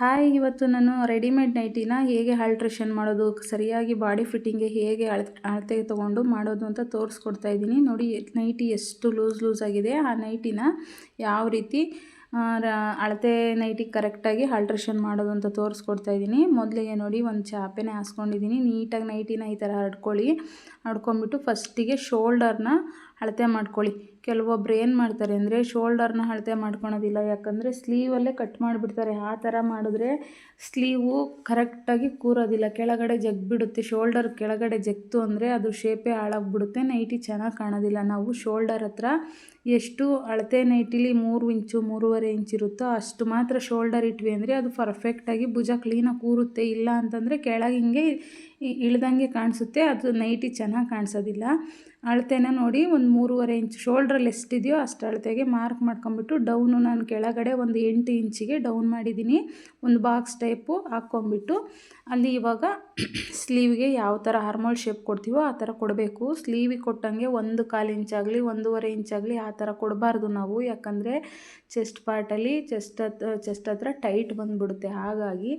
Hi, ಇವತ್ತು ನಾನು readymade ನೈಟಿನ ಹೇಗೆ ಆಲ್ಟ್ರೇಷನ್ ಮಾಡೋದು, ಸರಿಯಾಗಿ ಬಾಡಿ ಫಿಟ್ಟಿಂಗ್ಗೆ ಹೇಗೆ ಅಳತೆ ತೊಗೊಂಡು ಮಾಡೋದು ಅಂತ ತೋರಿಸ್ಕೊಡ್ತಾ ಇದ್ದೀನಿ. ನೋಡಿ ನೈಟಿ ಎಷ್ಟು ಲೂಸ್ ಆಗಿದೆ. ಆ ನೈಟಿನ ಯಾವ ರೀತಿ ಅಳತೆ ನೈಟಿಗೆ ಕರೆಕ್ಟಾಗಿ ಆಲ್ಟ್ರೇಷನ್ ಮಾಡೋದು ಅಂತ ತೋರಿಸ್ಕೊಡ್ತಾ ಇದ್ದೀನಿ. ಮೊದಲಿಗೆ ನೋಡಿ ಒಂದು ಚಾಪೆನೇ ಹಾಸ್ಕೊಂಡಿದ್ದೀನಿ. ನೀಟಾಗಿ ನೈಟಿನ ಈ ಥರ ಹಡ್ಕೊಂಬಿಟ್ಟು ಫಸ್ಟಿಗೆ ಶೋಲ್ಡರ್ನ ಅಳತೆ ಮಾಡ್ಕೊಳ್ಳಿ. ಕೆಲವೊಬ್ರು ಏನು ಮಾಡ್ತಾರೆ ಅಂದರೆ ಶೋಲ್ಡರ್ನ ಅಳತೆ ಮಾಡ್ಕೊಳೋದಿಲ್ಲ, ಯಾಕಂದರೆ ಸ್ಲೀವಲ್ಲೇ ಕಟ್ ಮಾಡಿಬಿಡ್ತಾರೆ. ಆ ಥರ ಮಾಡಿದ್ರೆ ಸ್ಲೀವು ಕರೆಕ್ಟಾಗಿ ಕೂರೋದಿಲ್ಲ, ಕೆಳಗಡೆ ಜಗ್ಬಿಡುತ್ತೆ. ಶೋಲ್ಡರ್ ಕೆಳಗಡೆ ಜಗ್ತು ಅಂದರೆ ಅದು ಶೇಪೇ ಹಾಳಾಗ್ಬಿಡುತ್ತೆ, ನೈಟಿ ಚೆನ್ನಾಗಿ ಕಾಣೋದಿಲ್ಲ. ನಾವು ಶೋಲ್ಡರ್ ಹತ್ರ ಎಷ್ಟು ಅಳತೆ ನೈಟಿಲಿ 3 ಇಂಚು 3.5 ಇಂಚ್ ಇರುತ್ತೋ ಅಷ್ಟು ಮಾತ್ರ ಶೋಲ್ಡರ್ ಇಟ್ವಿ ಅಂದರೆ ಅದು ಪರ್ಫೆಕ್ಟಾಗಿ ಭುಜ ಕ್ಲೀನಾಗಿ ಕೂರುತ್ತೆ. ಇಲ್ಲ ಅಂತಂದರೆ ಕೆಳಗೆ ಹಿಂಗೆ ಇಳ್ದಂಗೆ ಕಾಣಿಸುತ್ತೆ, ಅದು ನೈಟಿ ಚೆನ್ನಾಗಿ ಕಾಣಿಸೋದಿಲ್ಲ. ಅಳತೆನ ನೋಡಿ ಒಂದು 3.5 ಇಂಚ್ ಶೋಲ್ಡ್ರಲ್ಲಿ ಎಷ್ಟಿದೆಯೋ ಅಷ್ಟು ಅಳತೆಗೆ ಮಾರ್ಕ್ ಮಾಡ್ಕೊಂಬಿಟ್ಟು ಡೌನು ನಾನು ಕೆಳಗಡೆ ಒಂದು 8 ಇಂಚಿಗೆ ಡೌನ್ ಮಾಡಿದ್ದೀನಿ. ಒಂದು ಬಾಕ್ಸ್ ಟೈಪು ಹಾಕ್ಕೊಂಬಿಟ್ಟು ಅಲ್ಲಿ ಇವಾಗ ಸ್ಲೀವ್ಗೆ ಯಾವ ಥರ ಆರ್ಮೋಲ್ ಶೇಪ್ ಕೊಡ್ತೀವೋ ಆ ಥರ ಕೊಡಬೇಕು. ಸ್ಲೀವಿಗೆ ಕೊಟ್ಟಂಗೆ 1/4 ಇಂಚಾಗಲಿ 1.5 ಇಂಚಾಗಲಿ ಆ ಥರ ಕೊಡಬಾರ್ದು ನಾವು, ಯಾಕಂದರೆ ಚೆಸ್ಟ್ ಪಾರ್ಟಲ್ಲಿ ಚೆಸ್ಟ್ ಹತ್ರ ಟೈಟ್ ಬಂದುಬಿಡುತ್ತೆ. ಹಾಗಾಗಿ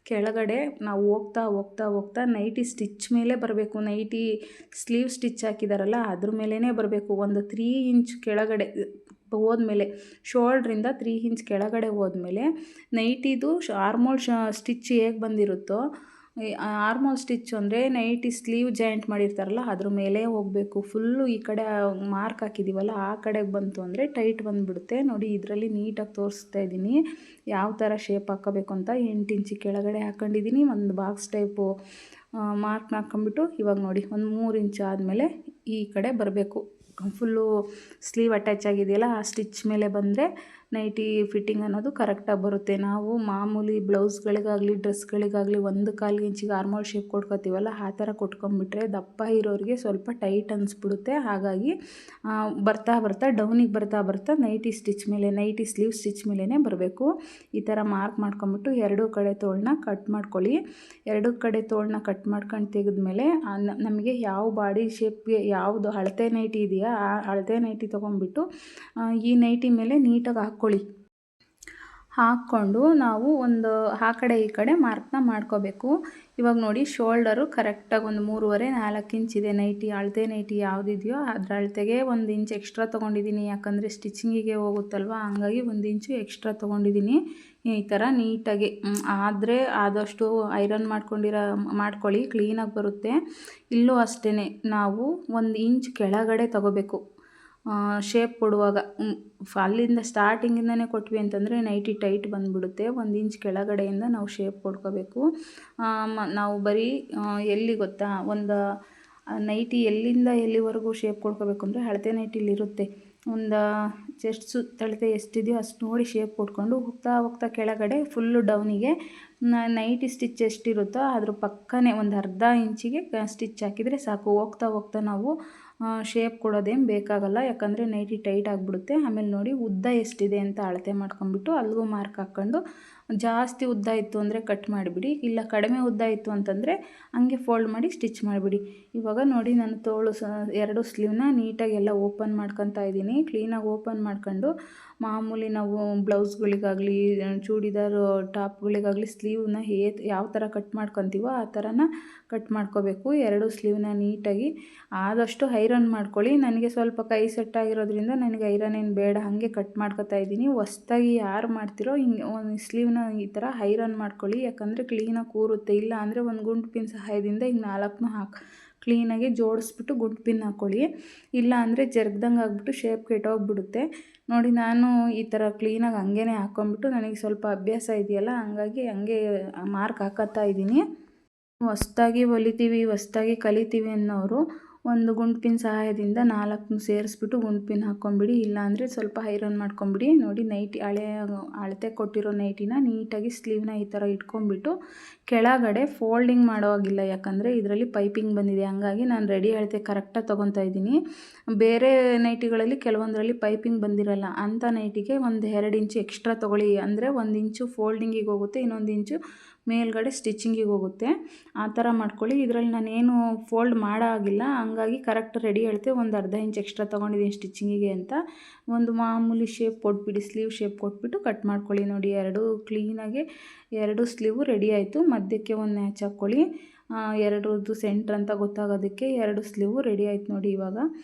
ಕೆಳಗಡೆ ನಾವು ಹೋಗ್ತಾ ನೈಟಿ ಸ್ಟಿಚ್ ಮೇಲೆ ಬರಬೇಕು. ನೈಟಿ ಸ್ಲೀವ್ ಸ್ಟಿಚ್ ಹಾಕಿದಾರಲ್ಲ ಅದ್ರ ಮೇಲೇ ಬರಬೇಕು. ಒಂದು 3 ಇಂಚ್ ಕೆಳಗಡೆ ಹೋದ್ಮೇಲೆ, ಶೋಲ್ಡ್ರಿಂದ 3 ಇಂಚ್ ಕೆಳಗಡೆ ಹೋದ್ಮೇಲೆ ನೈಟಿದು ಆರ್ಮೋಲ್ ಸ್ಟಿಚ್ ಹೇಗೆ ಬಂದಿರುತ್ತೋ, ಆರ್ಮೋಲ್ ಸ್ಟಿಚ್ ಅಂದರೆ ನೈಟಿ ಸ್ಲೀವ್ ಜಾಯಿಂಟ್ ಮಾಡಿರ್ತಾರಲ್ಲ ಅದ್ರ ಮೇಲೆ ಹೋಗಬೇಕು. ಫುಲ್ಲು ಈ ಕಡೆ ಮಾರ್ಕ್ ಹಾಕಿದ್ದೀವಲ್ಲ ಆ ಕಡೆಗೆ ಬಂತು ಅಂದರೆ ಟೈಟ್ ಬಂದುಬಿಡುತ್ತೆ. ನೋಡಿ ಇದರಲ್ಲಿ ನೀಟಾಗಿ ತೋರಿಸ್ತಾ ಇದ್ದೀನಿ ಯಾವ ಥರ ಶೇಪ್ ಹಾಕೋಬೇಕು ಅಂತ. 8 ಇಂಚ್ ಕೆಳಗಡೆ ಹಾಕ್ಕೊಂಡಿದ್ದೀನಿ. ಒಂದು ಬಾಕ್ಸ್ ಟೈಪು ಮಾರ್ಕ್ನ ಹಾಕ್ಕೊಂಬಿಟ್ಟು ಇವಾಗ ನೋಡಿ ಒಂದು 3 ಇಂಚ್ ಆದಮೇಲೆ ಈ ಕಡೆ ಬರಬೇಕು. ಫುಲ್ಲು ಸ್ಲೀವ್ ಅಟ್ಯಾಚ್ ಆಗಿದೆಯಲ್ಲ ಆ ಸ್ಟಿಚ್ ಮೇಲೆ ಬಂದರೆ ನೈಟಿ ಫಿಟ್ಟಿಂಗ್ ಅನ್ನೋದು ಕರೆಕ್ಟಾಗಿ ಬರುತ್ತೆ. ನಾವು ಮಾಮೂಲಿ ಬ್ಲೌಸ್ಗಳಿಗಾಗಲಿ ಡ್ರೆಸ್ಗಳಿಗಾಗಲಿ 1/4 ಇಂಚಿಗೆ ಆರ್ಮೋಲ್ ಶೇಪ್ ಕೊಟ್ಕೋತೀವಲ್ಲ ಆ ಥರ ಕೊಟ್ಕೊಂಬಿಟ್ರೆ ದಪ್ಪ ಇರೋರಿಗೆ ಸ್ವಲ್ಪ ಟೈಟ್ ಅನಿಸ್ಬಿಡುತ್ತೆ. ಹಾಗಾಗಿ ಬರ್ತಾ ಡೌನಿಗೆ ಬರ್ತಾ ನೈಟಿ ಸ್ಲೀವ್ ಸ್ಟಿಚ್ ಮೇಲೇ ಬರಬೇಕು. ಈ ಥರ ಮಾರ್ಕ್ ಮಾಡ್ಕೊಂಬಿಟ್ಟು ಎರಡೂ ಕಡೆ ತೋಳನ್ನ ಕಟ್ ಮಾಡ್ಕೊಳ್ಳಿ. ಎರಡೂ ಕಡೆ ತೋಳನ್ನ ಕಟ್ ಮಾಡ್ಕೊಂಡು ತೆಗೆದ್ಮೇಲೆ ನಮಗೆ ಯಾವ ಬಾಡಿ ಶೇಪ್ಗೆ ಯಾವುದು ಅಳತೆ ನೈಟಿ ಇದೆಯಾ ಆ ಅಳತೆ ನೈಟಿ ತೊಗೊಂಡ್ಬಿಟ್ಟು ಈ ನೈಟಿ ಮೇಲೆ ನೀಟಾಗಿ ಹಾಕ್ಕೊಂಡು ನಾವು ಒಂದು ಆ ಕಡೆ ಈ ಕಡೆ ಮಾರ್ಕ್ನ ಮಾಡ್ಕೋಬೇಕು. ಇವಾಗ ನೋಡಿ ಶೋಲ್ಡರು ಕರೆಕ್ಟಾಗಿ ಒಂದು 3.5-4 ಇಂಚ್ ಇದೆ. ಅಳತೆ ನೈಟಿ ಯಾವುದಿದೆಯೋ ಅದ್ರ ಅಳತೆಗೆ 1 ಇಂಚ್ ಎಕ್ಸ್ಟ್ರಾ ತೊಗೊಂಡಿದ್ದೀನಿ, ಯಾಕಂದರೆ ಸ್ಟಿಚಿಂಗಿಗೆ ಹೋಗುತ್ತಲ್ವ, ಹಂಗಾಗಿ 1 ಇಂಚು ಎಕ್ಸ್ಟ್ರಾ ತೊಗೊಂಡಿದ್ದೀನಿ. ಈ ಥರ ನೀಟಾಗಿ ಆದರೆ ಆದಷ್ಟು ಐರನ್ ಮಾಡ್ಕೊಳ್ಳಿ, ಕ್ಲೀನಾಗಿ ಬರುತ್ತೆ. ಇಲ್ಲೂ ಅಷ್ಟೇ ನಾವು 1 ಇಂಚ್ ಕೆಳಗಡೆ ತೊಗೋಬೇಕು. ಶೇಪ್ ಕೊಡುವಾಗ ಅಲ್ಲಿಂದ ಸ್ಟಾರ್ಟಿಂಗಿಂದನೇ ಕೊಟ್ವಿ ಅಂತಂದರೆ ನೈಟಿ ಟೈಟ್ ಬಂದುಬಿಡುತ್ತೆ. 1 ಇಂಚ್ ಕೆಳಗಡೆಯಿಂದ ನಾವು ಶೇಪ್ ಕೊಡ್ಕೋಬೇಕು. ನಾವು ಬರೀ ಎಲ್ಲಿ ಗೊತ್ತಾ, ಒಂದು ನೈಟಿ ಎಲ್ಲಿಂದ ಎಲ್ಲಿವರೆಗೂ ಶೇಪ್ ಕೊಡ್ಕೋಬೇಕು ಅಂದರೆ ಅಳತೆ ನೈಟಿಲಿರುತ್ತೆ. ಒಂದು ಚೆಸ್ಟ್ ಸುತ್ತಳತೆ ಎಷ್ಟಿದೆಯೋ ಅಷ್ಟು ನೋಡಿ ಶೇಪ್ ಕೊಟ್ಕೊಂಡು ಹೋಗ್ತಾ ಕೆಳಗಡೆ ಫುಲ್ಲು ಡೌನಿಗೆ ನೈಟಿ ಸ್ಟಿಚ್ ಎಷ್ಟಿರುತ್ತೋ ಅದ್ರ ಪಕ್ಕನೇ ಒಂದು ಅರ್ಧ ಇಂಚಿಗೆ ಸ್ಟಿಚ್ ಹಾಕಿದರೆ ಸಾಕು. ಹೋಗ್ತಾ ನಾವು ಶೇಪ್ ಕೊಡೋದೇನು ಬೇಕಾಗಲ್ಲ, ಯಾಕಂದರೆ ನೈಟಿ ಟೈಟ್ ಆಗಿಬಿಡುತ್ತೆ. ಆಮೇಲೆ ನೋಡಿ ಉದ್ದ ಎಷ್ಟಿದೆ ಅಂತ ಅಳತೆ ಮಾಡ್ಕೊಂಬಿಟ್ಟು ಅಲ್ಲಿಗೂ ಮಾರ್ಕ್ ಹಾಕ್ಕೊಂಡು ಜಾಸ್ತಿ ಉದ್ದ ಇತ್ತು ಅಂದರೆ ಕಟ್ ಮಾಡಿಬಿಡಿ, ಇಲ್ಲ ಕಡಿಮೆ ಉದ್ದ ಇತ್ತು ಅಂತಂದರೆ ಹಂಗೆ ಫೋಲ್ಡ್ ಮಾಡಿ ಸ್ಟಿಚ್ ಮಾಡಿಬಿಡಿ. ಇವಾಗ ನೋಡಿ ನಾನು ತೋಳು ಎರಡು ಸ್ಲೀವ್ನ ನೀಟಾಗಿ ಎಲ್ಲ ಓಪನ್ ಮಾಡ್ಕೊತಾ ಇದ್ದೀನಿ. ಕ್ಲೀನಾಗಿ ಓಪನ್ ಮಾಡ್ಕೊಂಡು ಮಾಮೂಲಿ ನಾವು ಬ್ಲೌಸ್ಗಳಿಗಾಗಲಿ ಚೂಡಿದಾರ್ ಟಾಪ್ಗಳಿಗಾಗಲಿ ಸ್ಲೀವ್ನ ಯಾವ ಥರ ಕಟ್ ಮಾಡ್ಕೊತೀವೋ ಆ ಥರನ ಕಟ್ ಮಾಡ್ಕೋಬೇಕು. ಎರಡು ಸ್ಲೀವ್ನ ನೀಟಾಗಿ ಆದಷ್ಟು ಐರನ್ ಮಾಡ್ಕೊಳ್ಳಿ. ನನಗೆ ಸ್ವಲ್ಪ ಕೈ ಸೆಟ್ ಆಗಿರೋದ್ರಿಂದ ನನಗೆ ಐರನ್ ಏನು ಬೇಡ, ಹಾಗೆ ಕಟ್ ಮಾಡ್ಕೊತಾ ಇದ್ದೀನಿ. ಹೊಸ್ದಾಗಿ ಯಾರು ಮಾಡ್ತಿರೋ ಹಿಂಗೆ ಒಂದು ಸ್ಲೀವ್ನ ಈ ಥರ ಐರನ್ ಮಾಡ್ಕೊಳ್ಳಿ, ಯಾಕಂದರೆ ಕ್ಲೀನಾಗಿ ಕೂರುತ್ತೆ. ಇಲ್ಲ ಅಂದರೆ ಒಂದು ಗುಂಡು ಪಿನ್ ಸಹಾಯದಿಂದ ಈಗ 4 ಕ್ಲೀನಾಗಿ ಜೋಡಿಸ್ಬಿಟ್ಟು ಗುಂಡು ಪಿನ್ ಹಾಕ್ಕೊಳ್ಳಿ. ಇಲ್ಲ ಅಂದರೆ ಜರ್ಗ್ದಂಗೆ ಆಗಿಬಿಟ್ಟು ಶೇಪ್ ಕೆಟ್ಟೋಗ್ಬಿಡುತ್ತೆ. ನೋಡಿ ನಾನು ಈ ಥರ ಕ್ಲೀನಾಗಿ ಹಂಗೇ ಹಾಕ್ಕೊಂಬಿಟ್ಟು ನನಗೆ ಸ್ವಲ್ಪ ಅಭ್ಯಾಸ ಇದೆಯಲ್ಲ ಹಂಗಾಗಿ ಹಂಗೆ ಮಾರ್ಕ್ ಹಾಕೋತಾ ಇದ್ದೀನಿ. ಹೊಸ್ದಾಗಿ ಹೊಸ್ದಾಗಿ ಕಲಿತೀವಿ ಅನ್ನೋರು ಒಂದು ಗುಂಡು ಪಿನ್ ಸಹಾಯದಿಂದ 4 ಸೇರಿಸ್ಬಿಟ್ಟು ಗುಂಡು ಪಿನ್ ಹಾಕ್ಕೊಂಬಿಡಿ. ಇಲ್ಲಾಂದರೆ ಸ್ವಲ್ಪ ಐರನ್ ಮಾಡ್ಕೊಂಬಿಡಿ. ನೋಡಿ ನೈಟಿ ಅಳತೆ ಕೊಟ್ಟಿರೋ ನೈಟಿನ ನೀಟಾಗಿ ಸ್ಲೀವ್ನ ಈ ಥರ ಇಟ್ಕೊಂಬಿಟ್ಟು ಕೆಳಗಡೆ ಫೋಲ್ಡಿಂಗ್ ಮಾಡೋ ಹಾಗಿಲ್ಲ, ಯಾಕಂದರೆ ಇದರಲ್ಲಿ ಪೈಪಿಂಗ್ ಬಂದಿದೆ. ಹಂಗಾಗಿ ನಾನು ರೆಡಿ ಅಳತೆ ಕರೆಕ್ಟಾಗಿ ತೊಗೊತಾ ಇದ್ದೀನಿ. ಬೇರೆ ನೈಟಿಗಳಲ್ಲಿ ಕೆಲವೊಂದರಲ್ಲಿ ಪೈಪಿಂಗ್ ಬಂದಿರಲ್ಲ, ಅಂಥ ನೈಟಿಗೆ ಒಂದು 2 ಇಂಚು ಎಕ್ಸ್ಟ್ರಾ ತೊಗೊಳ್ಳಿ. ಅಂದರೆ 1 ಇಂಚು ಫೋಲ್ಡಿಂಗಿಗೆ ಹೋಗುತ್ತೆ, ಇನ್ನೊಂದು ಇಂಚು ಮೇಲ್ಗಡೆ ಸ್ಟಿಚಿಂಗಿಗೆ ಹೋಗುತ್ತೆ. ಆ ಥರ ಮಾಡ್ಕೊಳ್ಳಿ. ಇದರಲ್ಲಿ ನಾನೇನು ಫೋಲ್ಡ್ ಮಾಡೋ ಆಗಿಲ್ಲ, ಹಂಗಾಗಿ ಕರೆಕ್ಟ್ ರೆಡಿ ಅಳತೆ ಒಂದು ಅರ್ಧ ಇಂಚ್ ಎಕ್ಸ್ಟ್ರಾ ತೊಗೊಂಡಿದ್ದೀನಿ ಸ್ಟಿಚಿಂಗಿಗೆ ಅಂತ. ಒಂದು ಮಾಮೂಲಿ ಶೇಪ್ ಕೊಟ್ಬಿಟ್ಟು, ಸ್ಲೀವ್ ಶೇಪ್ ಕೊಟ್ಬಿಟ್ಟು ಕಟ್ ಮಾಡ್ಕೊಳ್ಳಿ. ನೋಡಿ, ಕ್ಲೀನಾಗಿ 2 ಸ್ಲೀವು ರೆಡಿ ಆಯಿತು. ಮಧ್ಯಕ್ಕೆ ಒಂದು ನ್ಯಾಚ್ ಹಾಕ್ಕೊಳ್ಳಿ. ಎರಡರದ್ದು ಸೆಂಟ್ರ್ ಅಂತ ಗೊತ್ತಾಗೋದಕ್ಕೆ 2 ಸ್ಲೀವು ರೆಡಿ ಆಯ್ತು ನೋಡಿ. ಇವಾಗ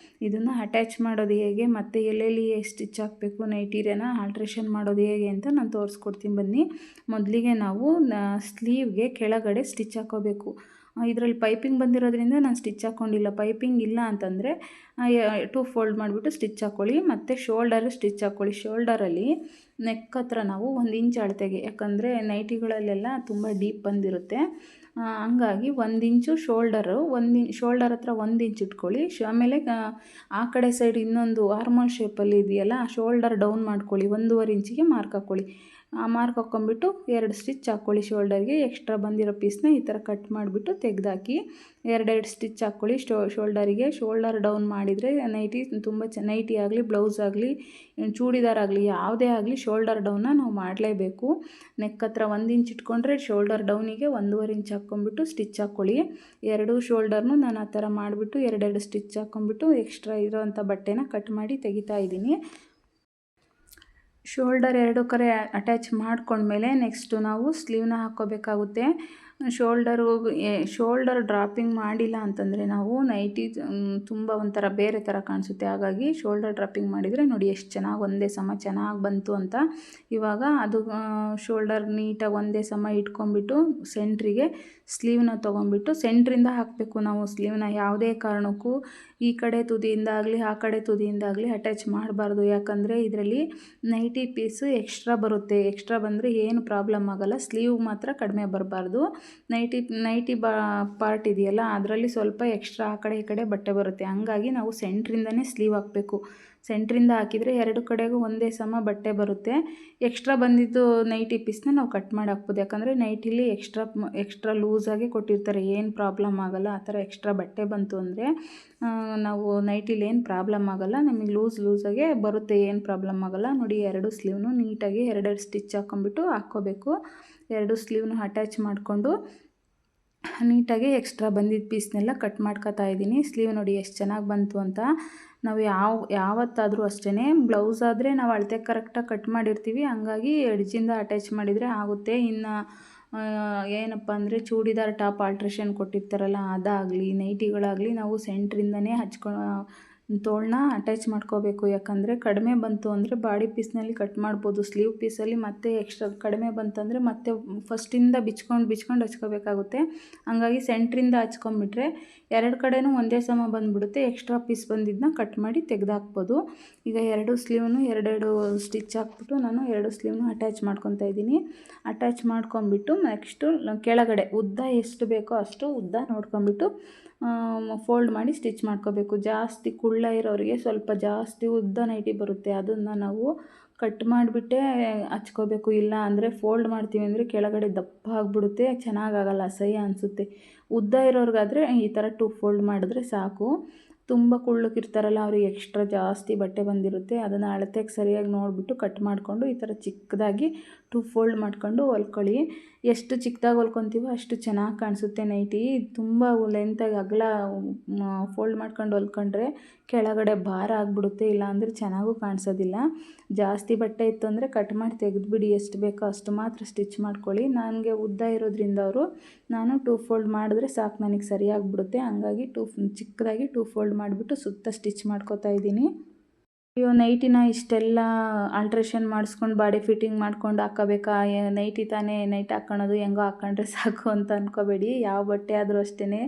ಇದನ್ನು ಅಟ್ಯಾಚ್ ಮಾಡೋದು ಹೇಗೆ, ಮತ್ತು ಎಲ್ಲೆಲ್ಲಿ ಸ್ಟಿಚ್ ಹಾಕಬೇಕು, ನೈಟಿನ ಆಲ್ಟ್ರೇಷನ್ ಮಾಡೋದು ಹೇಗೆ ಅಂತ ನಾನು ತೋರಿಸ್ಕೊಡ್ತೀನಿ ಬನ್ನಿ. ಮೊದಲಿಗೆ ನಾವು ಸ್ಲೀವ್ಗೆ ಕೆಳಗಡೆ ಸ್ಟಿಚ್ ಹಾಕೋಬೇಕು. ಇದರಲ್ಲಿ ಪೈಪಿಂಗ್ ಬಂದಿರೋದ್ರಿಂದ ನಾನು ಸ್ಟಿಚ್ ಹಾಕ್ಕೊಂಡಿಲ್ಲ. ಪೈಪಿಂಗ್ ಇಲ್ಲ ಅಂತಂದರೆ 2 ಫೋಲ್ಡ್ ಮಾಡಿಬಿಟ್ಟು ಸ್ಟಿಚ್ ಹಾಕ್ಕೊಳ್ಳಿ. ಮತ್ತು ಶೋಲ್ಡರ್ ಸ್ಟಿಚ್ ಹಾಕ್ಕೊಳ್ಳಿ. ಶೋಲ್ಡರಲ್ಲಿ ನೆಕ್ ಹತ್ರ ನಾವು 1 ಇಂಚ್ ಅಳತೆಗೆ, ಯಾಕಂದರೆ ನೈಟಿಗಳಲ್ಲೆಲ್ಲ ತುಂಬ ಡೀಪ್ ಬಂದಿರುತ್ತೆ, ಹಂಗಾಗಿ 1 ಇಂಚು ಶೋಲ್ಡರ್ ಹತ್ರ 1 ಇಂಚ್ ಇಟ್ಕೊಳ್ಳಿ. ಆಮೇಲೆ ಆ ಕಡೆ ಸೈಡ್ ಇನ್ನೊಂದು ಆರ್ಮೋಲ್ ಶೇಪಲ್ಲಿ ಇದೆಯಲ್ಲ, ಶೋಲ್ಡರ್ ಡೌನ್ ಮಾಡ್ಕೊಳ್ಳಿ. 1.5 ಇಂಚಿಗೆ ಮಾರ್ಕ್ ಹಾಕ್ಕೊಳ್ಳಿ. ಆ ಮಾರ್ಕ್ ಹಾಕ್ಕೊಂಬಿಟ್ಟು 2 ಸ್ಟಿಚ್ ಹಾಕ್ಕೊಳ್ಳಿ. ಶೋಲ್ಡರ್ಗೆ ಎಕ್ಸ್ಟ್ರಾ ಬಂದಿರೋ ಪೀಸ್ನ ಈ ಥರ ಕಟ್ ಮಾಡಿಬಿಟ್ಟು ತೆಗೆದಾಕಿ 2 ಸ್ಟಿಚ್ ಹಾಕ್ಕೊಳ್ಳಿ. ಶೋಲ್ಡರಿಗೆ ಶೋಲ್ಡರ್ ಡೌನ್ ಮಾಡಿದರೆ ನೈಟಿ ತುಂಬ ನೈಟಿ ಆಗಲಿ, ಬ್ಲೌಸ್ ಆಗಲಿ, ಚೂಡಿದಾರ್ ಆಗಲಿ, ಯಾವುದೇ ಆಗಲಿ ಶೋಲ್ಡರ್ ಡೌನ್ನ ನಾವು ಮಾಡಲೇಬೇಕು. ನೆಕ್ ಹತ್ರ 1 ಇಂಚ್ ಇಟ್ಕೊಂಡ್ರೆ ಶೋಲ್ಡರ್ ಡೌನಿಗೆ 1.5 ಇಂಚ್ ಹಾಕ್ಕೊಂಬಿಟ್ಟು ಸ್ಟಿಚ್ ಹಾಕ್ಕೊಳ್ಳಿ. 2 ಶೋಲ್ಡರ್ನು ನಾನು ಆ ಥರ ಮಾಡಿಬಿಟ್ಟು 2 ಸ್ಟಿಚ್ ಹಾಕ್ಕೊಂಬಿಟ್ಟು ಎಕ್ಸ್ಟ್ರಾ ಇರೋವಂಥ ಬಟ್ಟೆನ ಕಟ್ ಮಾಡಿ ತೆಗಿತಾ ಇದ್ದೀನಿ. ಶೋಲ್ಡರ್ 2 ಕಡೆ ಅಟ್ಯಾಚ್ ಮಾಡ್ಕೊಂಡ್ಮೇಲೆ ನೆಕ್ಸ್ಟು ನಾವು ಸ್ಲೀವ್ನ ಹಾಕ್ಕೋಬೇಕಾಗುತ್ತೆ. ಶೋಲ್ಡರ್ ಡ್ರಾಪಿಂಗ್ ಮಾಡಿಲ್ಲ ಅಂತಂದರೆ ನಾವು ನೈಟಿ ತುಂಬ ಒಂಥರ ಬೇರೆ ಥರ ಕಾಣಿಸುತ್ತೆ. ಹಾಗಾಗಿ ಶೋಲ್ಡರ್ ಡ್ರಾಪಿಂಗ್ ಮಾಡಿದರೆ ನೋಡಿ ಎಷ್ಟು ಚೆನ್ನಾಗಿ ಒಂದೇ ಸಮ ಚೆನ್ನಾಗಿ ಬಂತು ಅಂತ. ಇವಾಗ ಅದು ಶೋಲ್ಡರ್ ನೀಟಾಗಿ ಒಂದೇ ಸಮ ಇಟ್ಕೊಂಡ್ಬಿಟ್ಟು ಸೆಂಟ್ರಿಗೆ ಸ್ಲೀವ್ನ ತೊಗೊಂಡ್ಬಿಟ್ಟು ಸೆಂಟ್ರಿಂದ ಹಾಕಬೇಕು ನಾವು ಸ್ಲೀವ್ನ. ಯಾವುದೇ ಕಾರಣಕ್ಕೂ ಈ ಕಡೆ ತುದಿಯಿಂದ ಆಗಲಿ, ಆ ಕಡೆ ತುದಿಯಿಂದ ಆಗಲಿ ಅಟ್ಯಾಚ್ ಮಾಡಬಾರ್ದು. ಯಾಕಂದರೆ ಇದರಲ್ಲಿ ನೈಟಿ ಪೀಸು ಎಕ್ಸ್ಟ್ರಾ ಬರುತ್ತೆ. ಎಕ್ಸ್ಟ್ರಾ ಬಂದರೆ ಏನು ಪ್ರಾಬ್ಲಮ್ ಆಗೋಲ್ಲ, ಸ್ಲೀವ್ ಮಾತ್ರ ಕಡಿಮೆ ಬರಬಾರ್ದು. ನೈಟಿ ಪಾರ್ಟ್ ಇದೆಯಲ್ಲ, ಅದರಲ್ಲಿ ಸ್ವಲ್ಪ ಎಕ್ಸ್ಟ್ರಾ ಆ ಕಡೆ ಈ ಕಡೆ ಬಟ್ಟೆ ಬರುತ್ತೆ. ಹಂಗಾಗಿ ನಾವು ಸೆಂಟ್ರಿಂದನೇ ಸ್ಲೀವ್ ಹಾಕಬೇಕು. ಸೆಂಟ್ರಿಂದ ಹಾಕಿದರೆ 2 ಕಡೆಗೂ ಒಂದೇ ಸಮ ಬಟ್ಟೆ ಬರುತ್ತೆ. ಎಕ್ಸ್ಟ್ರಾ ಬಂದಿದ್ದು ನೈಟಿ ಪೀಸ್ನ ನಾವು ಕಟ್ ಮಾಡಿ ಹಾಕ್ಬೋದು. ಯಾಕಂದರೆ ನೈಟಿಲಿ ಎಕ್ಸ್ಟ್ರಾ ಲೂಸಾಗಿ ಕೊಟ್ಟಿರ್ತಾರೆ, ಏನು ಪ್ರಾಬ್ಲಮ್ ಆಗೋಲ್ಲ. ಆ ಥರ ಎಕ್ಸ್ಟ್ರಾ ಬಟ್ಟೆ ಬಂತು ಅಂದರೆ ನಾವು ನೈಟಿಲಿ ಏನು ಪ್ರಾಬ್ಲಮ್ ಆಗೋಲ್ಲ, ನಮಗೆ ಲೂಸಾಗೆ ಬರುತ್ತೆ, ಏನು ಪ್ರಾಬ್ಲಮ್ ಆಗೋಲ್ಲ. ನೋಡಿ, 2 ಸ್ಲೀವ್ನು ನೀಟಾಗಿ 2 ಸ್ಟಿಚ್ ಹಾಕ್ಕೊಂಬಿಟ್ಟು ಹಾಕ್ಕೋಬೇಕು. 2 ಸ್ಲೀವ್ನು ಅಟ್ಯಾಚ್ ಮಾಡಿಕೊಂಡು ನೀಟಾಗಿ ಎಕ್ಸ್ಟ್ರಾ ಬಂದಿದ್ದ ಪೀಸ್ನೆಲ್ಲ ಕಟ್ ಮಾಡ್ಕೊತಾ ಇದ್ದೀನಿ. ಸ್ಲೀವ್ ನೋಡಿ ಎಷ್ಟು ಚೆನ್ನಾಗಿ ಬಂತು ಅಂತ. ನಾವು ಯಾವತ್ತಾದರೂ ಅಷ್ಟೇ, ಬ್ಲೌಸ್ ಆದರೆ ನಾವು ಅಳತೆ ಕರೆಕ್ಟಾಗಿ ಕಟ್ ಮಾಡಿರ್ತೀವಿ, ಹಂಗಾಗಿ ಎಡ್ಜಿಂದ ಅಟ್ಯಾಚ್ ಮಾಡಿದರೆ ಆಗುತ್ತೆ. ಇನ್ನು ಏನಪ್ಪ ಅಂದರೆ ಚೂಡಿದಾರ್ ಟಾಪ್ ಆಲ್ಟ್ರೇಷನ್ ಕೊಟ್ಟಿರ್ತಾರಲ್ಲ, ಅದಾಗಲಿ ನೈಟಿಗಳಾಗಲಿ ನಾವು ಸೆಂಟ್ರಿಂದನೇ ತೋಳನ್ನ ಅಟ್ಯಾಚ್ ಮಾಡ್ಕೋಬೇಕು. ಯಾಕಂದರೆ ಕಡಿಮೆ ಬಂತು ಅಂದರೆ ಬಾಡಿ ಪೀಸ್ನಲ್ಲಿ ಕಟ್ ಮಾಡ್ಬೋದು. ಸ್ಲೀವ್ ಪೀಸಲ್ಲಿ ಮತ್ತೆ ಎಕ್ಸ್ಟ್ರಾ ಕಡಿಮೆ ಬಂತಂದರೆ ಮತ್ತೆ ಫಸ್ಟಿಂದ ಬಿಚ್ಕೊಂಡು ಹಚ್ಕೋಬೇಕಾಗುತ್ತೆ. ಹಂಗಾಗಿ ಸೆಂಟ್ರಿಂದ ಹಚ್ಕೊಂಬಿಟ್ರೆ 2 ಕಡೆನೂ ಒಂದೇ ಸಮ ಬಂದುಬಿಡುತ್ತೆ. ಎಕ್ಸ್ಟ್ರಾ ಪೀಸ್ ಬಂದಿದ್ದನ್ನ ಕಟ್ ಮಾಡಿ ತೆಗೆದಾಕ್ಬೋದು. ಈಗ 2 ಸ್ಲೀವ್ನು 2 ಸ್ಟಿಚ್ ಹಾಕ್ಬಿಟ್ಟು ನಾನು 2 ಸ್ಲೀವ್ನು ಅಟ್ಯಾಚ್ ಮಾಡ್ಕೊತಾ ಇದ್ದೀನಿ. ಅಟ್ಯಾಚ್ ಮಾಡ್ಕೊಂಬಿಟ್ಟು ನೆಕ್ಸ್ಟು ಕೆಳಗಡೆ ಉದ್ದ ಎಷ್ಟು ಬೇಕೋ ಅಷ್ಟು ಉದ್ದ ನೋಡ್ಕೊಂಬಿಟ್ಟು ಫೋಲ್ಡ್ ಮಾಡಿ ಸ್ಟಿಚ್ ಮಾಡ್ಕೋಬೇಕು. ಜಾಸ್ತಿ ಕುಳ್ಳ ಇರೋರಿಗೆ ಸ್ವಲ್ಪ ಜಾಸ್ತಿ ಉದ್ದ ನೈಟಿ ಬರುತ್ತೆ, ಅದನ್ನು ನಾವು ಕಟ್ ಮಾಡಿಬಿಟ್ಟೇ ಹಚ್ಕೋಬೇಕು. ಇಲ್ಲ ಅಂದರೆ ಫೋಲ್ಡ್ ಮಾಡ್ತೀವಿ ಅಂದರೆ ಕೆಳಗಡೆ ದಪ್ಪ ಆಗಿಬಿಡುತ್ತೆ, ಚೆನ್ನಾಗಾಗಲ್ಲ, ಅಸಹ್ಯ ಅನಿಸುತ್ತೆ. ಉದ್ದ ಇರೋರಿಗಾದರೆ ಈ ಥರ 2 ಫೋಲ್ಡ್ ಮಾಡಿದ್ರೆ ಸಾಕು. ತುಂಬ ಕುಳ್ಳಕ್ಕಿರ್ತಾರಲ್ಲ, ಅವ್ರಿಗೆ ಎಕ್ಸ್ಟ್ರಾ ಜಾಸ್ತಿ ಬಟ್ಟೆ ಬಂದಿರುತ್ತೆ. ಅದನ್ನು ಅಳತೆಗೆ ಸರಿಯಾಗಿ ನೋಡಿಬಿಟ್ಟು ಕಟ್ ಮಾಡಿಕೊಂಡು ಈ ಥರ ಚಿಕ್ಕದಾಗಿ 2 ಫೋಲ್ಡ್ ಮಾಡ್ಕೊಂಡು ಹೊಲ್ಕೊಳ್ಳಿ. ಎಷ್ಟು ಚಿಕ್ಕದಾಗಿ ಹೊಲ್ಕೊತೀವೋ ಅಷ್ಟು ಚೆನ್ನಾಗಿ ಕಾಣಿಸುತ್ತೆ ನೈಟಿ. ತುಂಬ ಲೆಂತಾಗಿ ಅಗಲ ಫೋಲ್ಡ್ ಮಾಡ್ಕೊಂಡು ಹೊಲ್ಕೊಂಡ್ರೆ ಕೆಳಗಡೆ ಭಾರ ಆಗಿಬಿಡುತ್ತೆ, ಇಲ್ಲಾಂದರೆ ಚೆನ್ನಾಗೂ ಕಾಣಿಸೋದಿಲ್ಲ. ಜಾಸ್ತಿ ಬಟ್ಟೆ ಇತ್ತು ಅಂದರೆ ಕಟ್ ಮಾಡಿ ತೆಗೆದುಬಿಡಿ, ಎಷ್ಟು ಬೇಕೋ ಅಷ್ಟು ಮಾತ್ರ ಸ್ಟಿಚ್ ಮಾಡ್ಕೊಳ್ಳಿ. ನನಗೆ ಉದ್ದ ಇರೋದ್ರಿಂದ ನಾನು 2 ಫೋಲ್ಡ್ ಮಾಡಿದ್ರೆ ಸಾಕು, ನನಗೆ ಸರಿಯಾಗಿಬಿಡುತ್ತೆ. ಹಂಗಾಗಿ ಚಿಕ್ಕದಾಗಿ 2 ಫೋಲ್ಡ್ ಮಾಡಿಬಿಟ್ಟು ಸುತ್ತ ಸ್ಟಿಚ್ ಮಾಡ್ಕೋತಾ ಇದ್ದೀನಿ. ಅಯ್ಯೋ, ನೈಟಿನ ಇಷ್ಟೆಲ್ಲ ಆಲ್ಟ್ರೇಷನ್ ಮಾಡಿಸ್ಕೊಂಡು ಬಾಡಿ ಫಿಟ್ಟಿಂಗ್ ಮಾಡ್ಕೊಂಡು ಹಾಕೋಬೇಕಾ, ನೈಟಿ ತಾನೇ ನೈಟ್ ಹಾಕ್ಕೊಳ್ಳೋದು, ಹೆಂಗೋ ಹಾಕ್ಕೊಂಡ್ರೆ ಸಾಕು ಅಂತ ಅಂದ್ಕೋಬೇಡಿ. ಯಾವ ಬಟ್ಟೆ ಆದರೂ ಅಷ್ಟೇ,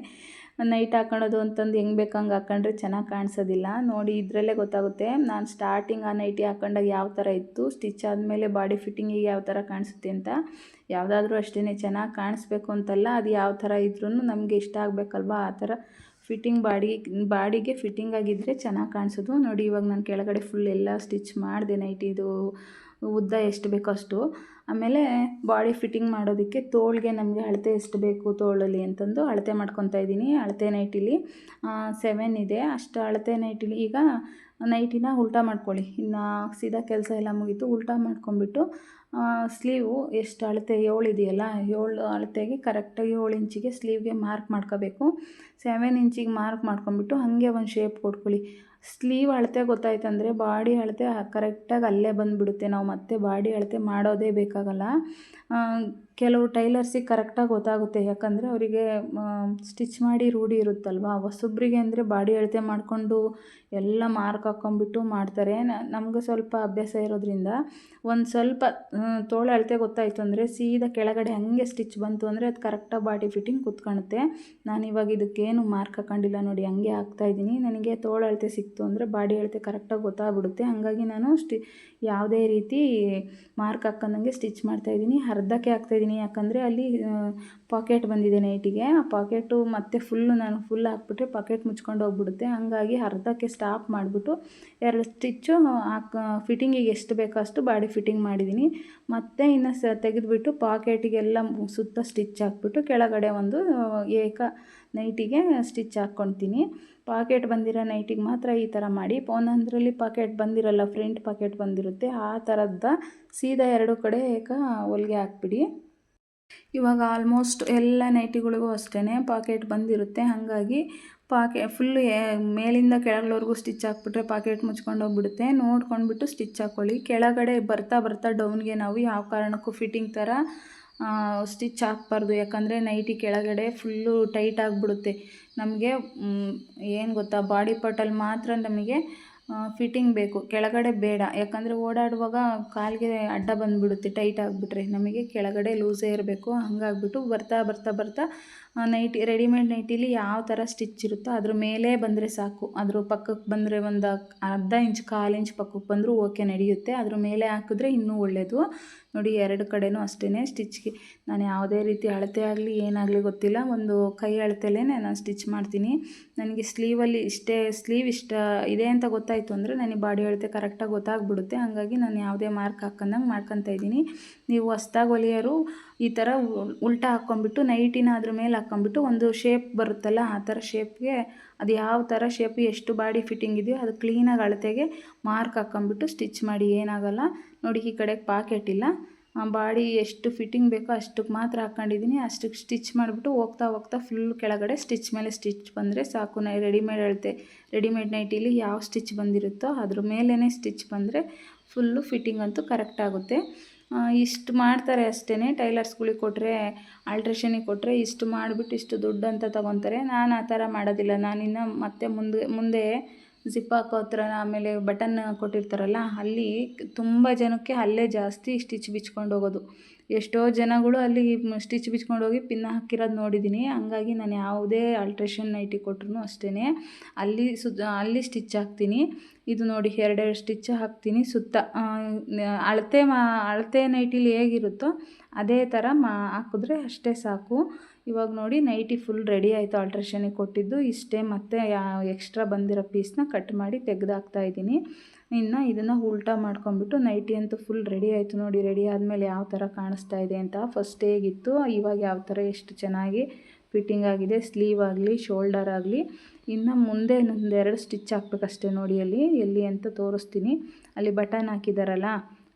ನೈಟ್ ಹಾಕ್ಕೊಳ್ಳೋದು ಅಂತಂದು ಹೆಂಗೆ ಬೇಕು ಹಂಗೆ ಹಾಕ್ಕೊಂಡ್ರೆ ಚೆನ್ನಾಗಿ ಕಾಣಿಸೋದಿಲ್ಲ. ನೋಡಿ, ಇದರಲ್ಲೇ ಗೊತ್ತಾಗುತ್ತೆ ನಾನು ಸ್ಟಾರ್ಟಿಂಗ್ ಆ ನೈಟಿ ಹಾಕ್ಕೊಂಡಾಗ ಯಾವ ಥರ ಇತ್ತು, ಸ್ಟಿಚ್ ಆದಮೇಲೆ ಬಾಡಿ ಫಿಟ್ಟಿಂಗಿಗೆ ಯಾವ ಥರ ಕಾಣಿಸುತ್ತೆ ಅಂತ. ಯಾವುದಾದ್ರೂ ಅಷ್ಟೇ, ಚೆನ್ನಾಗಿ ಕಾಣಿಸ್ಬೇಕು ಅಂತಲ್ಲ, ಅದು ಯಾವ ಥರ ಇದ್ರೂ ನಮಗೆ ಇಷ್ಟ ಆಗಬೇಕಲ್ವಾ, ಆ ಥರ ಫಿಟ್ಟಿಂಗ್ ಬಾಡಿಗೆ ಫಿಟ್ಟಿಂಗ್ ಆಗಿದ್ದರೆ ಚೆನ್ನಾಗಿ ಕಾಣಿಸೋದು. ನೋಡಿ, ಇವಾಗ ನಾನು ಕೆಳಗಡೆ ಫುಲ್ ಎಲ್ಲ ಸ್ಟಿಚ್ ಮಾಡಿದೆ ನೈಟಿದು ಉದ್ದ ಎಷ್ಟು ಬೇಕೋ ಅಷ್ಟು. ಆಮೇಲೆ ಬಾಡಿ ಫಿಟ್ಟಿಂಗ್ ಮಾಡೋದಕ್ಕೆ ತೋಳಿಗೆ ನಮಗೆ ಅಳತೆ ಎಷ್ಟು ಬೇಕು ತೋಳಲ್ಲಿ ಅಂತಂದು ಅಳತೆ ಮಾಡ್ಕೊತಾ ಇದ್ದೀನಿ. ಅಳತೆ ನೈಟಿಲಿ 7 ಇದೆ, ಅಷ್ಟು ಅಳತೆ ನೈಟಿಲಿ ಈಗ ನೈಟಿನ ಉಲ್ಟಾ ಮಾಡ್ಕೊಳ್ಳಿ. ಇನ್ನು ಸೀದಾ ಕೆಲಸ ಎಲ್ಲ ಮುಗೀತು. ಉಲ್ಟಾ ಮಾಡ್ಕೊಂಬಿಟ್ಟು ಸ್ಲೀವು ಎಷ್ಟು ಅಳತೆ 7 ಇದೆಯಲ್ಲ 7 ಅಳತೆಗೆ ಕರೆಕ್ಟಾಗಿ 7 ಇಂಚಿಗೆ ಸ್ಲೀವ್ಗೆ ಮಾರ್ಕ್ ಮಾಡ್ಕೋಬೇಕು. 7 ಇಂಚಿಗೆ ಮಾರ್ಕ್ ಮಾಡ್ಕೊಂಬಿಟ್ಟು ಹಾಗೆ ಒಂದು ಶೇಪ್ ಕೊಟ್ಕೊಳ್ಳಿ. ಸ್ಲೀವ್ ಅಳತೆ ಗೊತ್ತಾಯ್ತಂದರೆ ಬಾಡಿ ಅಳತೆ ಕರೆಕ್ಟಾಗಿ ಅಲ್ಲೇ ಬಂದುಬಿಡುತ್ತೆ. ನಾವು ಮತ್ತೆ ಬಾಡಿ ಅಳತೆ ಮಾಡೋದೇ ಬೇಕಾಗಲ್ಲ. ಕೆಲವು ಟೈಲರ್ಸಿಗೆ ಕರೆಕ್ಟಾಗಿ ಗೊತ್ತಾಗುತ್ತೆ, ಯಾಕಂದರೆ ಅವರಿಗೆ ಸ್ಟಿಚ್ ಮಾಡಿ ರೂಢಿ ಇರುತ್ತಲ್ವ. ಹೊಸಬ್ರಿಗೆ ಅಂದರೆ ಬಾಡಿ ಅಳತೆ ಮಾಡಿಕೊಂಡು ಎಲ್ಲ ಮಾರ್ಕ್ ಹಾಕ್ಕೊಂಬಿಟ್ಟು ಮಾಡ್ತಾರೆ. ನಮಗೆ ಸ್ವಲ್ಪ ಅಭ್ಯಾಸ ಇರೋದ್ರಿಂದ ಒಂದು ಸ್ವಲ್ಪ ತೋಳು ಅಳತೆ ಗೊತ್ತಾಯಿತು ಅಂದರೆ ಸೀದಾ ಕೆಳಗಡೆ ಹಾಗೆ ಸ್ಟಿಚ್ ಬಂತು ಅಂದರೆ ಅದು ಕರೆಕ್ಟಾಗಿ ಬಾಡಿ ಫಿಟ್ಟಿಂಗ್ ಕೂತ್ಕೊಳ್ಳುತ್ತೆ. ನಾನಿವಾಗ ಇದಕ್ಕೇನು ಮಾರ್ಕ್ ಹಾಕ್ಕೊಂಡಿಲ್ಲ ನೋಡಿ, ಹಂಗೆ ಹಾಕ್ತಾಯಿದ್ದೀನಿ. ನನಗೆ ತೋಳು ಅಳತೆ ಸಿಕ್ತು ಅಂದರೆ ಬಾಡಿ ಅಳತೆ ಕರೆಕ್ಟಾಗಿ ಗೊತ್ತಾಗ್ಬಿಡುತ್ತೆ. ಹಾಗಾಗಿ ನಾನು ಯಾವುದೇ ರೀತಿ ಮಾರ್ಕ್ ಹಾಕ್ಕೊಂಡಂಗೆ ಸ್ಟಿಚ್ ಮಾಡ್ತಾಯಿದ್ದೀನಿ. ಅರ್ಧಕ್ಕೆ ಹಾಕ್ತಾಯಿದ್ದೀನಿ, ಯಾಕಂದರೆ ಅಲ್ಲಿ ಪಾಕೆಟ್ ಬಂದಿದೆ ನೈಟಿಗೆ. ಆ ಪಾಕೆಟು ಮತ್ತೆ ನಾನು ಫುಲ್ ಹಾಕ್ಬಿಟ್ರೆ ಪಾಕೆಟ್ ಮುಚ್ಕೊಂಡು ಹೋಗ್ಬಿಡುತ್ತೆ. ಹಾಗಾಗಿ ಅರ್ಧಕ್ಕೆ ಸ್ಟಾಪ್ ಮಾಡಿಬಿಟ್ಟು 2 ಸ್ಟಿಚ್ಚು ಫಿಟ್ಟಿಂಗಿಗೆ ಎಷ್ಟು ಬೇಕೋ ಅಷ್ಟು ಬಾಡಿ ಫಿಟ್ಟಿಂಗ್ ಮಾಡಿದ್ದೀನಿ. ಮತ್ತು ಇನ್ನು ತೆಗೆದುಬಿಟ್ಟು ಪಾಕೆಟಿಗೆಲ್ಲ ಸುತ್ತ ಸ್ಟಿಚ್ ಹಾಕ್ಬಿಟ್ಟು ಕೆಳಗಡೆ ಒಂದು ನೈಟಿಗೆ ಸ್ಟಿಚ್ ಹಾಕ್ಕೊಳ್ತೀನಿ. ಪಾಕೆಟ್ ಬಂದಿರೋ ನೈಟಿಗೆ ಮಾತ್ರ ಈ ಥರ ಮಾಡಿ. ಒಂದೊಂದರಲ್ಲಿ ಪಾಕೆಟ್ ಬಂದಿರಲ್ಲ, ಫ್ರಂಟ್ ಪಾಕೆಟ್ ಬಂದಿರುತ್ತೆ. ಆ ಥರದ ಸೀದಾ 2 ಕಡೆ ಹೊಲಿಗೆ ಹಾಕ್ಬಿಡಿ. ಇವಾಗ ಆಲ್ಮೋಸ್ಟ್ ಎಲ್ಲ ನೈಟಿಗಳಿಗೂ ಅಷ್ಟೇ ಪಾಕೆಟ್ ಬಂದಿರುತ್ತೆ. ಹಾಗಾಗಿ ಫುಲ್ಲು ಮೇಲಿಂದ ಕೆಳಗವರೆಗೂ ಸ್ಟಿಚ್ ಹಾಕ್ಬಿಟ್ರೆ ಪಾಕೆಟ್ ಮುಚ್ಕೊಂಡು ಹೋಗ್ಬಿಡುತ್ತೆ. ನೋಡ್ಕೊಂಡ್ಬಿಟ್ಟು ಸ್ಟಿಚ್ ಹಾಕ್ಕೊಳ್ಳಿ. ಕೆಳಗಡೆ ಬರ್ತಾ ಡೌನ್ಗೆ ನಾವು ಯಾವ ಕಾರಣಕ್ಕೂ ಫಿಟ್ಟಿಂಗ್ ಥರ ಸ್ಟಿಚ್ ಹಾಕ್ಬಾರ್ದು. ಯಾಕಂದರೆ ನೈಟಿ ಕೆಳಗಡೆ ಫುಲ್ಲು ಟೈಟ್ ಆಗಿಬಿಡುತ್ತೆ. ನಮಗೆ ಏನು ಗೊತ್ತಾ, ಬಾಡಿ ಪಾರ್ಟಲ್ಲಿ ಮಾತ್ರ ನಮಗೆ ಫಿಟ್ಟಿಂಗ್ ಬೇಕು, ಕೆಳಗಡೆ ಬೇಡ. ಯಾಕಂದರೆ ಓಡಾಡುವಾಗ ಕಾಲಿಗೆ ಅಡ್ಡ ಬಂದುಬಿಡುತ್ತೆ ಟೈಟ್ ಆಗಿಬಿಟ್ರೆ. ನಮಗೆ ಕೆಳಗಡೆ ಲೂಸೇ ಇರಬೇಕು. ಹಂಗಾಗ್ಬಿಟ್ಟು ಬರ್ತಾ ನೈಟಿ, ರೆಡಿಮೇಡ್ ನೈಟಿಲಿ ಯಾವ ಥರ ಸ್ಟಿಚ್ ಇರುತ್ತೋ ಅದ್ರ ಮೇಲೆ ಬಂದರೆ ಸಾಕು. ಅದ್ರ ಪಕ್ಕಕ್ಕೆ ಬಂದರೆ ಒಂದು ಅರ್ಧ ಇಂಚ್ 1/4 ಇಂಚ್ ಪಕ್ಕಕ್ಕೆ ಬಂದರೂ ಓಕೆ, ನಡೆಯುತ್ತೆ. ಅದ್ರ ಮೇಲೆ ಹಾಕಿದ್ರೆ ಇನ್ನೂ ಒಳ್ಳೆಯದು. ನೋಡಿ 2 ಕಡೆನೂ ಅಷ್ಟೇ ಸ್ಟಿಚ್ಗೆ ನಾನು ಯಾವುದೇ ರೀತಿ ಅಳತೆ ಆಗಲಿ ಏನಾಗಲಿ ಗೊತ್ತಿಲ್ಲ, ಒಂದು ಕೈ ಅಳತೆಲೇ ನಾನು ಸ್ಟಿಚ್ ಮಾಡ್ತೀನಿ. ನನಗೆ ಸ್ಲೀವಲ್ಲಿ ಸ್ಲೀವ್ ಇಷ್ಟ ಇದೆ ಅಂತ ಗೊತ್ತಾಯಿತು ಅಂದರೆ ನನಗೆ ಬಾಡಿ ಅಳತೆ ಕರೆಕ್ಟಾಗಿ ಗೊತ್ತಾಗ್ಬಿಡುತ್ತೆ. ಹಾಗಾಗಿ ನಾನು ಯಾವುದೇ ಮಾರ್ಕ್ ಹಾಕ್ಕೊಂಡಂಗೆ ಮಾಡ್ಕೊತಾ ಇದ್ದೀನಿ. ನೀವು ಹೊಸ್ದಾಗಿ ಹೊಲಿಯೋರು ಈ ಥರ ಉಲ್ಟಾ ಹಾಕ್ಕೊಂಬಿಟ್ಟು ನೈಟಿನ ಅದ್ರ ಮೇಲೆ ಹಾಕ್ಕೊಂಬಿಟ್ಟು ಒಂದು ಶೇಪ್ ಬರುತ್ತಲ್ಲ, ಆ ಥರ ಶೇಪ್ಗೆ ಅದು ಯಾವ ಥರ ಶೇಪ್ ಎಷ್ಟು ಬಾಡಿ ಫಿಟ್ಟಿಂಗ್ ಇದೆಯೋ ಅದು ಕ್ಲೀನಾಗಿ ಅಳತೆಗೆ ಮಾರ್ಕ್ ಹಾಕ್ಕೊಂಬಿಟ್ಟು ಸ್ಟಿಚ್ ಮಾಡಿ, ಏನಾಗಲ್ಲ. ನೋಡಿ ಈ ಕಡೆಗೆ ಪಾಕೆಟ್ ಇಲ್ಲ, ಬಾಡಿ ಎಷ್ಟು ಫಿಟ್ಟಿಂಗ್ ಬೇಕೋ ಅಷ್ಟಕ್ಕೆ ಮಾತ್ರ ಹಾಕ್ಕೊಂಡಿದ್ದೀನಿ. ಅಷ್ಟಕ್ಕೆ ಸ್ಟಿಚ್ ಮಾಡಿಬಿಟ್ಟು ಹೋಗ್ತಾ ಫುಲ್ ಕೆಳಗಡೆ ಸ್ಟಿಚ್ ಮೇಲೆ ಸ್ಟಿಚ್ ಬಂದರೆ ಸಾಕು. ರೆಡಿಮೇಡ್ ನೈಟಿಲಿ ಯಾವ ಸ್ಟಿಚ್ ಬಂದಿರುತ್ತೋ ಅದ್ರ ಮೇಲೇ ಸ್ಟಿಚ್ ಬಂದರೆ ಫುಲ್ಲು ಫಿಟ್ಟಿಂಗ್ ಅಂತೂ ಕರೆಕ್ಟ್ ಆಗುತ್ತೆ. ಇಷ್ಟು ಮಾಡ್ತಾರೆ ಅಷ್ಟೇ. ಟೈಲರ್ಸ್ಗಳಿಗೆ ಕೊಟ್ಟರೆ, ಆಲ್ಟ್ರೇಷನಿಗೆ ಕೊಟ್ಟರೆ ಇಷ್ಟು ಮಾಡಿಬಿಟ್ಟು ಇಷ್ಟು ದುಡ್ಡು ಅಂತ ತೊಗೊತಾರೆ. ನಾನು ಆ ಥರ ಮಾಡೋದಿಲ್ಲ. ನಾನಿನ್ನು ಮತ್ತೆ ಮುಂದೆ ಜಿಪ್ ಹಾಕೋ ಹತ್ರ, ಆಮೇಲೆ ಬಟನ್ ಕೊಟ್ಟಿರ್ತಾರಲ್ಲ, ಅಲ್ಲಿ ತುಂಬ ಜನಕ್ಕೆ ಅಲ್ಲೇ ಜಾಸ್ತಿ ಸ್ಟಿಚ್ ಬಿಚ್ಕೊಂಡು ಹೋಗೋದು. ಎಷ್ಟೋ ಜನಗಳು ಅಲ್ಲಿ ಸ್ಟಿಚ್ ಬಿಚ್ಕೊಂಡು ಹೋಗಿ ಪಿನ್ ಹಾಕಿರೋದು ನೋಡಿದ್ದೀನಿ. ಹಂಗಾಗಿ ನಾನು ಯಾವುದೇ ಆಲ್ಟ್ರೇಷನ್ ನೈಟಿ ಕೊಟ್ರೂ ಅಷ್ಟೇ ಅಲ್ಲಿ ಸ್ಟಿಚ್ ಹಾಕ್ತೀನಿ. ಇದು ನೋಡಿ 2 ಸ್ಟಿಚ್ ಹಾಕ್ತೀನಿ ಸುತ್ತ. ಅಳತೆ ನೈಟಿಲಿ ಹೇಗಿರುತ್ತೋ ಅದೇ ಥರ ಹಾಕಿದ್ರೆ ಅಷ್ಟೇ ಸಾಕು. ಇವಾಗ ನೋಡಿ ನೈಟಿ ಫುಲ್ ರೆಡಿ ಆಯಿತು. ಆಲ್ಟ್ರೇಷನಿಗೆ ಕೊಟ್ಟಿದ್ದು ಇಷ್ಟೇ. ಮತ್ತು ಎಕ್ಸ್ಟ್ರಾ ಬಂದಿರೋ ಪೀಸ್ನ ಕಟ್ ಮಾಡಿ ತೆಗೆದಾಕ್ತಾ ಇದ್ದೀನಿ. ಇನ್ನು ಇದನ್ನು ಉಲ್ಟಾ ಮಾಡ್ಕೊಂಬಿಟ್ಟು ನೈಟಿ ಅಂತೂ ಫುಲ್ ರೆಡಿ ಆಯಿತು. ನೋಡಿ ರೆಡಿ ಆದಮೇಲೆ ಯಾವ ಥರ ಕಾಣಿಸ್ತಾ ಇದೆ ಅಂತ. ಫಸ್ಟ್ ಹೇಗಿತ್ತು, ಇವಾಗ ಯಾವ ಥರ ಎಷ್ಟು ಚೆನ್ನಾಗಿ ಫಿಟ್ಟಿಂಗ್ ಆಗಿದೆ. ಸ್ಲೀವ್ ಆಗಲಿ ಶೋಲ್ಡರ್ ಆಗಲಿ. ಇನ್ನು ಮುಂದೆ ಇನ್ನೊಂದು 2 ಸ್ಟಿಚ್ ಹಾಕ್ಬೇಕಷ್ಟೇ. ನೋಡಿ ಎಲ್ಲಿ ಅಂತ ತೋರಿಸ್ತೀನಿ. ಅಲ್ಲಿ ಬಟನ್ ಹಾಕಿದಾರಲ್ಲ,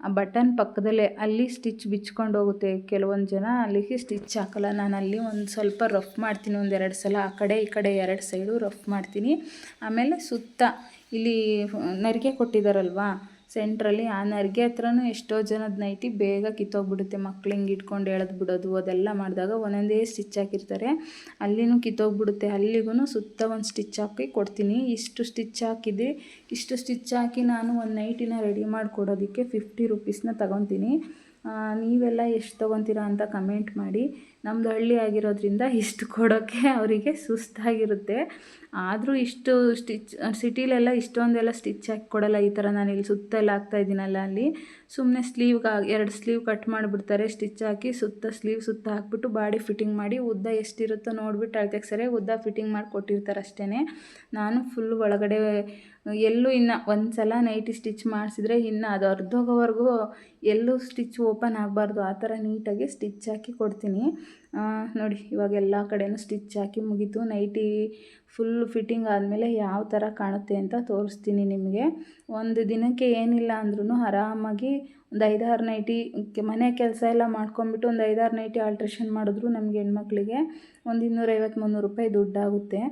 ಆ ಬಟನ್ ಪಕ್ಕದಲ್ಲೇ ಅಲ್ಲಿ ಸ್ಟಿಚ್ ಬಿಚ್ಕೊಂಡು ಹೋಗುತ್ತೆ. ಕೆಲವೊಂದು ಜನ ಅಲ್ಲಿಗೆ ಸ್ಟಿಚ್ ಹಾಕಲ್ಲ. ನಾನು ಅಲ್ಲಿ ಒಂದು ಸ್ವಲ್ಪ ರಫ್ ಮಾಡ್ತೀನಿ, 1-2 ಸಲ ಆ ಕಡೆ ಈ ಕಡೆ 2 ಸೈಡು ರಫ್ ಮಾಡ್ತೀನಿ. ಆಮೇಲೆ ಸುತ್ತ ಇಲ್ಲಿ ನರಿಗೆ ಕೊಟ್ಟಿದ್ದಾರಲ್ವ ಸೆಂಟ್ರಲ್ಲಿ, ಆ ನರಿಗೆ ಹತ್ರನೂ ಎಷ್ಟೋ ಜನದ ನೈಟಿ ಬೇಗ ಕಿತ್ತೋಗ್ಬಿಡುತ್ತೆ. ಮಕ್ಳು ಹಿಂಗೆ ಇಟ್ಕೊಂಡು ಎಳೆದು ಬಿಡೋದು ಅದೆಲ್ಲ ಮಾಡಿದಾಗ ಒಂದೊಂದೇ ಸ್ಟಿಚ್ ಹಾಕಿರ್ತಾರೆ, ಅಲ್ಲಿನೂ ಕಿತ್ತೋಗ್ಬಿಡುತ್ತೆ. ಅಲ್ಲಿಗೂ ಸುತ್ತ ಒಂದು ಸ್ಟಿಚ್ ಹಾಕಿ ಕೊಡ್ತೀನಿ. ಇಷ್ಟು ಸ್ಟಿಚ್ ಹಾಕಿ ನಾನು ಒಂದು ನೈಟಿನ ರೆಡಿ ಮಾಡಿಕೊಡೋದಕ್ಕೆ 50 ರೂಪೀಸ್ನ ತಗೊತೀನಿ. ನೀವೆಲ್ಲ ಎಷ್ಟು ತೊಗೊತೀರಾ ಅಂತ ಕಮೆಂಟ್ ಮಾಡಿ. ನಮ್ಮದು ಹಳ್ಳಿ ಆಗಿರೋದ್ರಿಂದ ಇಷ್ಟು ಕೊಡೋಕ್ಕೆ ಅವರಿಗೆ ಸುಸ್ತಾಗಿರುತ್ತೆ. ಆದರೂ ಇಷ್ಟು ಸಿಟಿಲೆಲ್ಲ ಇಷ್ಟೊಂದೆಲ್ಲ ಸ್ಟಿಚ್ ಹಾಕಿ ಕೊಡೋಲ್ಲ. ಈ ಥರ ನಾನು ಇಲ್ಲಿ ಸುತ್ತ ಎಲ್ಲ ಹಾಕ್ತಾಯಿದ್ದೀನಲ್ಲ, ಅಲ್ಲಿ ಸುಮ್ಮನೆ 2 ಸ್ಲೀವ್ ಕಟ್ ಮಾಡಿಬಿಡ್ತಾರೆ. ಸ್ಟಿಚ್ ಹಾಕಿ ಸ್ಲೀವ್ ಸುತ್ತ ಹಾಕ್ಬಿಟ್ಟು ಬಾಡಿ ಫಿಟ್ಟಿಂಗ್ ಮಾಡಿ, ಉದ್ದ ಎಷ್ಟಿರುತ್ತೋ ನೋಡಿಬಿಟ್ಟು ಅಳತೆಗೆ ಸರಿಯಾಗಿ ಉದ್ದ ಫಿಟ್ಟಿಂಗ್ ಮಾಡಿ ಕೊಟ್ಟಿರ್ತಾರೆ ಅಷ್ಟೇ. ನಾನು ಫುಲ್ ಒಳಗಡೆ ಎಲ್ಲೂ ಇನ್ನು ಒಂದು ಸಲ ನೈಟಿ ಸ್ಟಿಚ್ ಮಾಡಿಸಿದ್ರೆ ಇನ್ನು ಅದು ಅರ್ಧೋಗೋವರೆಗೂ ಎಲ್ಲೂ ಸ್ಟಿಚ್ ಓಪನ್ ಆಗಬಾರ್ದು. ಆ ಥರ ನೀಟಾಗಿ ಸ್ಟಿಚ್ ಹಾಕಿ ಕೊಡ್ತೀನಿ. ನೋಡಿ ಇವಾಗ ಎಲ್ಲ ಕಡೆಯೂ ಸ್ಟಿಚ್ ಹಾಕಿ ಮುಗೀತು. ನೈಟಿ ಫುಲ್ ಫಿಟ್ಟಿಂಗ್ ಆದಮೇಲೆ ಯಾವ ಥರ ಕಾಣುತ್ತೆ ಅಂತ ತೋರಿಸ್ತೀನಿ ನಿಮಗೆ. ಒಂದು ದಿನಕ್ಕೆ ಏನಿಲ್ಲ ಅಂದ್ರೂ ಆರಾಮಾಗಿ ಒಂದು 5-6 ನೈಟಿ ಮನೆ ಕೆಲಸ ಎಲ್ಲ ಮಾಡ್ಕೊಂಬಿಟ್ಟು ಒಂದು 5-6 ನೈಟಿ ಆಲ್ಟ್ರೇಷನ್ ಮಾಡಿದ್ರು ನಮಗೆ ಹೆಣ್ಮಕ್ಳಿಗೆ ಒಂದು 250-300 ರೂಪಾಯಿ ದುಡ್ಡಾಗುತ್ತೆ.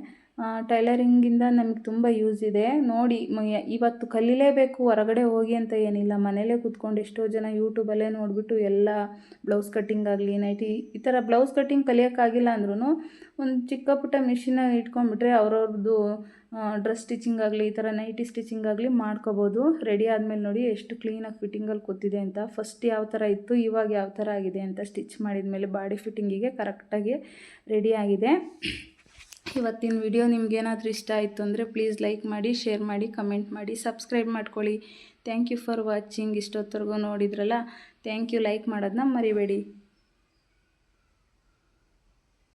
ಟೈಲರಿಂಗಿಂದ ನಮಗೆ ತುಂಬ ಯೂಸ್ ಇದೆ. ನೋಡಿ ಇವತ್ತು ಕಲೀಲೇಬೇಕು ಹೊರಗಡೆ ಹೋಗಿ ಅಂತ ಏನಿಲ್ಲ, ಮನೇಲೇ ಕೂತ್ಕೊಂಡು ಎಷ್ಟೋ ಜನ ಯೂಟ್ಯೂಬಲ್ಲೇ ನೋಡಿಬಿಟ್ಟು ಎಲ್ಲ ಬ್ಲೌಸ್ ಕಟ್ಟಿಂಗ್ ಆಗಲಿ, ನೈಟಿ ಈ ಥರ ಬ್ಲೌಸ್ ಕಟ್ಟಿಂಗ್ ಕಲಿಯೋಕ್ಕಾಗಿಲ್ಲ ಅಂದ್ರೂ ಒಂದು ಚಿಕ್ಕ ಪುಟ್ಟ ಮಿಷಿನ ಇಟ್ಕೊಂಡ್ಬಿಟ್ರೆ ಅವ್ರವ್ರದ್ದು ಡ್ರೆಸ್ ಸ್ಟಿಚಿಂಗ್ ಆಗಲಿ, ಈ ಥರ ನೈಟಿ ಸ್ಟಿಚಿಂಗ್ ಆಗಲಿ ಮಾಡ್ಕೋಬೋದು. ರೆಡಿ ಆದಮೇಲೆ ನೋಡಿ ಎಷ್ಟು ಕ್ಲೀನಾಗಿ ಫಿಟ್ಟಿಂಗಲ್ಲಿ ಕೂತಿದೆ ಅಂತ. ಫಸ್ಟ್ ಯಾವ ಥರ ಇತ್ತು, ಇವಾಗ ಯಾವ ಥರ ಆಗಿದೆ ಅಂತ ಸ್ಟಿಚ್ ಮಾಡಿದ ಮೇಲೆ ಬಾಡಿ ಫಿಟ್ಟಿಂಗಿಗೆ ಕರೆಕ್ಟಾಗಿ ರೆಡಿ ಆಗಿದೆ. ಇವತ್ತಿನ ವಿಡಿಯೋ ನಿಮಗೇನಾದರೂ ಇಷ್ಟ ಆಯಿತು ಅಂದರೆ ಪ್ಲೀಸ್ ಲೈಕ್ ಮಾಡಿ, ಶೇರ್ ಮಾಡಿ, ಕಮೆಂಟ್ ಮಾಡಿ, ಸಬ್ಸ್ಕ್ರೈಬ್ ಮಾಡ್ಕೊಳ್ಳಿ. Thank you for watching. ಇಷ್ಟೊತ್ತವರೆಗೂ ನೋಡಿದ್ರಲ್ಲ, ಥ್ಯಾಂಕ್ ಯು. ಲೈಕ್ ಮಾಡೋದನ್ನ ಮರಿಬೇಡಿ.